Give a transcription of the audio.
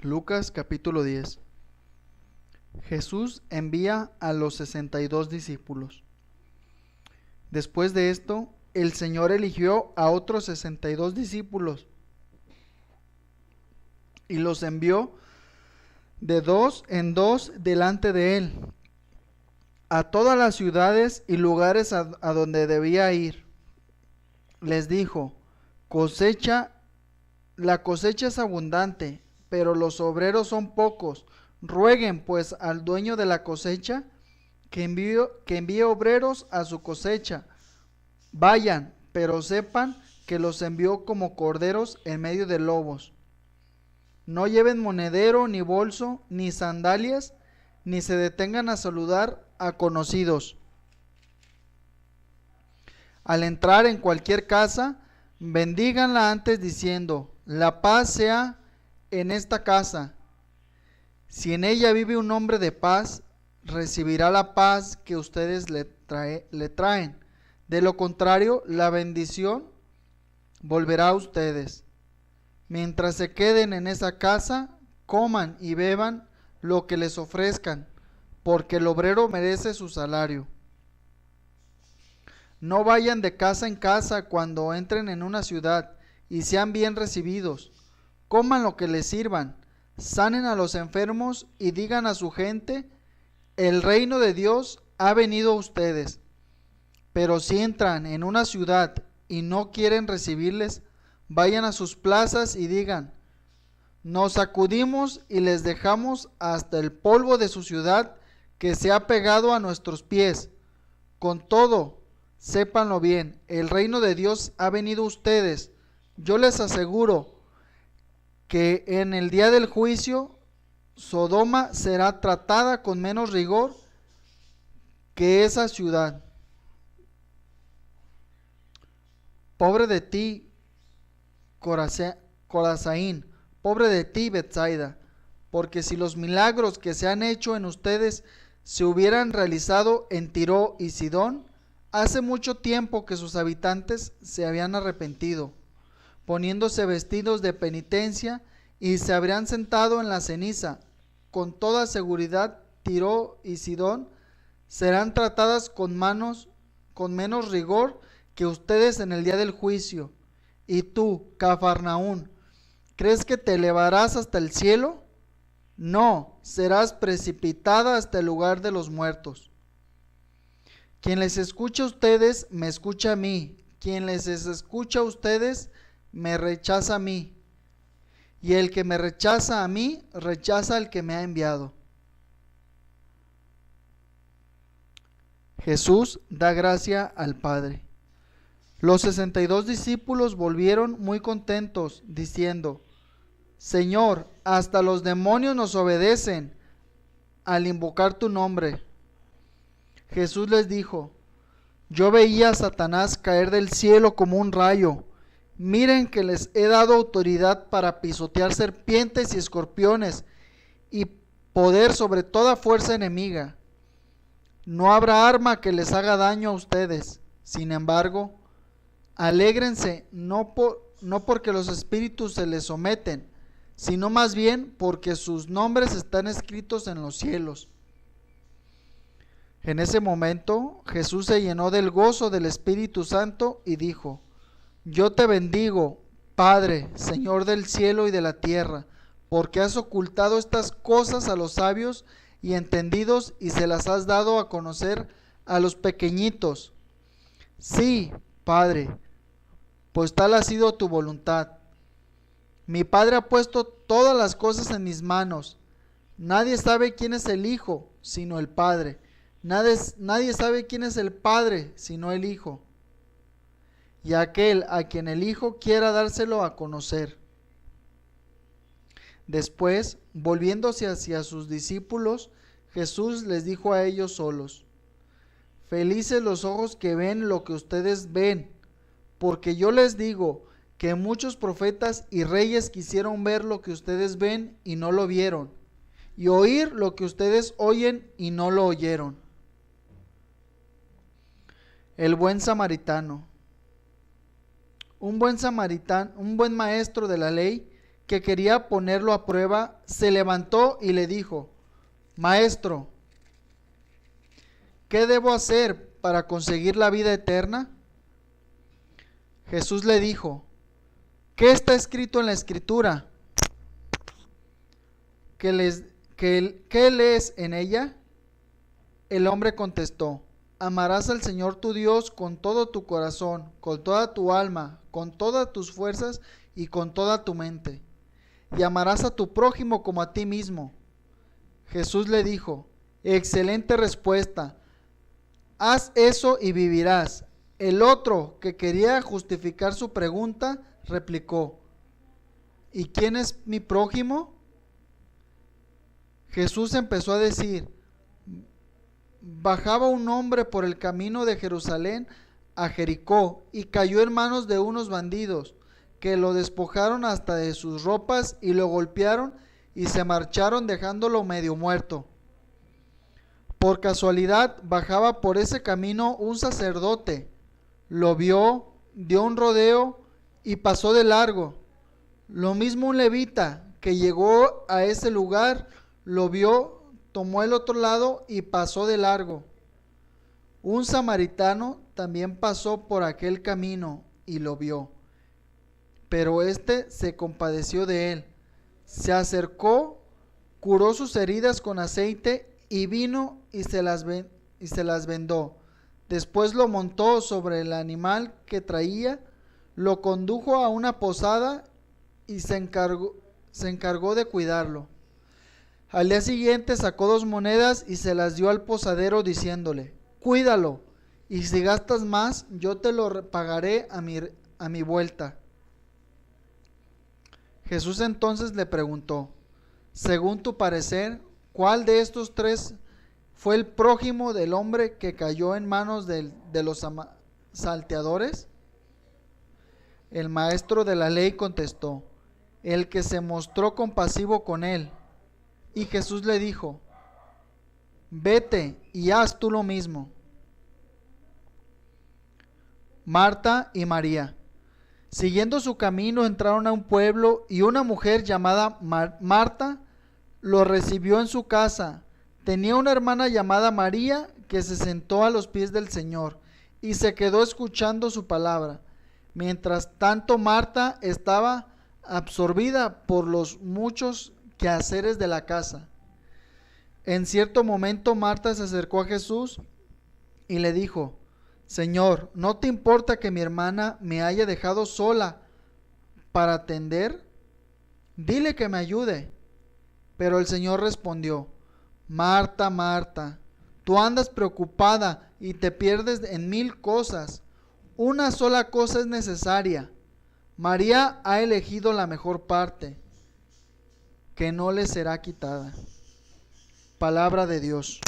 Lucas capítulo 10. Jesús envía a los 62 discípulos. Después de esto, el Señor eligió a otros 62 discípulos y los envió de dos en dos delante de él a todas las ciudades y lugares a donde debía ir. Les dijo: la cosecha es abundante, pero los obreros son pocos. Rueguen pues al dueño de la cosecha que envíe obreros a su cosecha. Vayan, pero sepan que los envió como corderos en medio de lobos. No lleven monedero, ni bolso, ni sandalias, ni se detengan a saludar a conocidos. Al entrar en cualquier casa, bendíganla antes diciendo: la paz sea en esta casa. Si en ella vive un hombre de paz, recibirá la paz que ustedes le traen. De lo contrario, la bendición volverá a ustedes. Mientras se queden en esa casa, coman y beban lo que les ofrezcan, porque el obrero merece su salario. No vayan de casa en casa cuando entren en una ciudad y sean bien recibidos. Coman lo que les sirvan, sanen a los enfermos y digan a su gente: el reino de Dios ha venido a ustedes. Pero si entran en una ciudad y no quieren recibirles, vayan a sus plazas y digan: nos sacudimos y les dejamos hasta el polvo de su ciudad que se ha pegado a nuestros pies. Con todo, sépanlo bien, el reino de Dios ha venido a ustedes. Yo les aseguro que en el día del juicio, Sodoma será tratada con menos rigor que esa ciudad. Pobre de ti, Corazaín, pobre de ti, Betsaida, porque si los milagros que se han hecho en ustedes se hubieran realizado en Tiro y Sidón, hace mucho tiempo que sus habitantes se habían arrepentido, poniéndose vestidos de penitencia, y se habrían sentado en la ceniza. Con toda seguridad, Tiro y Sidón serán tratadas con menos rigor que ustedes en el día del juicio. Y tú, Cafarnaún, ¿crees que te elevarás hasta el cielo? No, serás precipitada hasta el lugar de los muertos. Quien les escucha a ustedes, me escucha a mí. Quien les escucha a ustedes, me rechaza a mí. Y el que me rechaza a mí, rechaza al que me ha enviado. Jesús da gracia al Padre. Los 62 discípulos volvieron muy contentos, diciendo: Señor, hasta los demonios nos obedecen al invocar tu nombre. Jesús les dijo: yo veía a Satanás caer del cielo como un rayo. Miren que les he dado autoridad para pisotear serpientes y escorpiones y poder sobre toda fuerza enemiga. No habrá arma que les haga daño a ustedes. Sin embargo, alégrense no porque los espíritus se les someten, sino más bien porque sus nombres están escritos en los cielos. En ese momento Jesús se llenó del gozo del Espíritu Santo y dijo: yo te bendigo, Padre, Señor del cielo y de la tierra, porque has ocultado estas cosas a los sabios y entendidos y se las has dado a conocer a los pequeñitos. Sí, Padre, pues tal ha sido tu voluntad. Mi Padre ha puesto todas las cosas en mis manos. Nadie sabe quién es el Hijo, sino el Padre. Nadie sabe quién es el Padre, sino el Hijo, y aquel a quien el Hijo quiera dárselo a conocer. Después, volviéndose hacia sus discípulos, Jesús les dijo a ellos solos: felices los ojos que ven lo que ustedes ven, porque yo les digo que muchos profetas y reyes quisieron ver lo que ustedes ven y no lo vieron, y oír lo que ustedes oyen y no lo oyeron. El buen samaritano. Un buen maestro de la ley que quería ponerlo a prueba, se levantó y le dijo: Maestro, ¿qué debo hacer para conseguir la vida eterna? Jesús le dijo: ¿qué está escrito en la Escritura? ¿Qué lees en ella? El hombre contestó: amarás al Señor tu Dios con todo tu corazón, con toda tu alma, con todas tus fuerzas y con toda tu mente. Y amarás a tu prójimo como a ti mismo. Jesús le dijo: excelente respuesta. Haz eso y vivirás. El otro, que quería justificar su pregunta, replicó: ¿y quién es mi prójimo? Jesús empezó a decir: bajaba un hombre por el camino de Jerusalén a Jericó y cayó en manos de unos bandidos, que lo despojaron hasta de sus ropas y lo golpearon y se marcharon dejándolo medio muerto. Por casualidad bajaba por ese camino un sacerdote, lo vio, dio un rodeo y pasó de largo. Lo mismo un levita que llegó a ese lugar, lo vio, tomó el otro lado y pasó de largo. Un samaritano también pasó por aquel camino y lo vio, pero éste se compadeció de él, se acercó, curó sus heridas con aceite y vino y se las vendó. Después lo montó sobre el animal que traía, lo condujo a una posada y se encargó de cuidarlo. Al día siguiente sacó 2 monedas y se las dio al posadero diciéndole: cuídalo, y si gastas más, yo te lo pagaré a mi vuelta. Jesús entonces le preguntó: según tu parecer, ¿cuál de estos 3 fue el prójimo del hombre que cayó en manos de los salteadores? El maestro de la ley contestó: el que se mostró compasivo con él. Y Jesús le dijo: vete y haz tú lo mismo. Marta y María. Siguiendo su camino, entraron a un pueblo y una mujer llamada Marta lo recibió en su casa. Tenía una hermana llamada María que se sentó a los pies del Señor y se quedó escuchando su palabra. Mientras tanto, Marta estaba absorbida por los muchos quehaceres de la casa. En cierto momento, Marta se acercó a Jesús y le dijo: Señor, ¿no te importa que mi hermana me haya dejado sola para atender? Dile que me ayude. Pero el Señor respondió: Marta, Marta, tú andas preocupada y te pierdes en 1000 cosas. Una sola cosa es necesaria. María ha elegido la mejor parte, que no le será quitada. Palabra de Dios.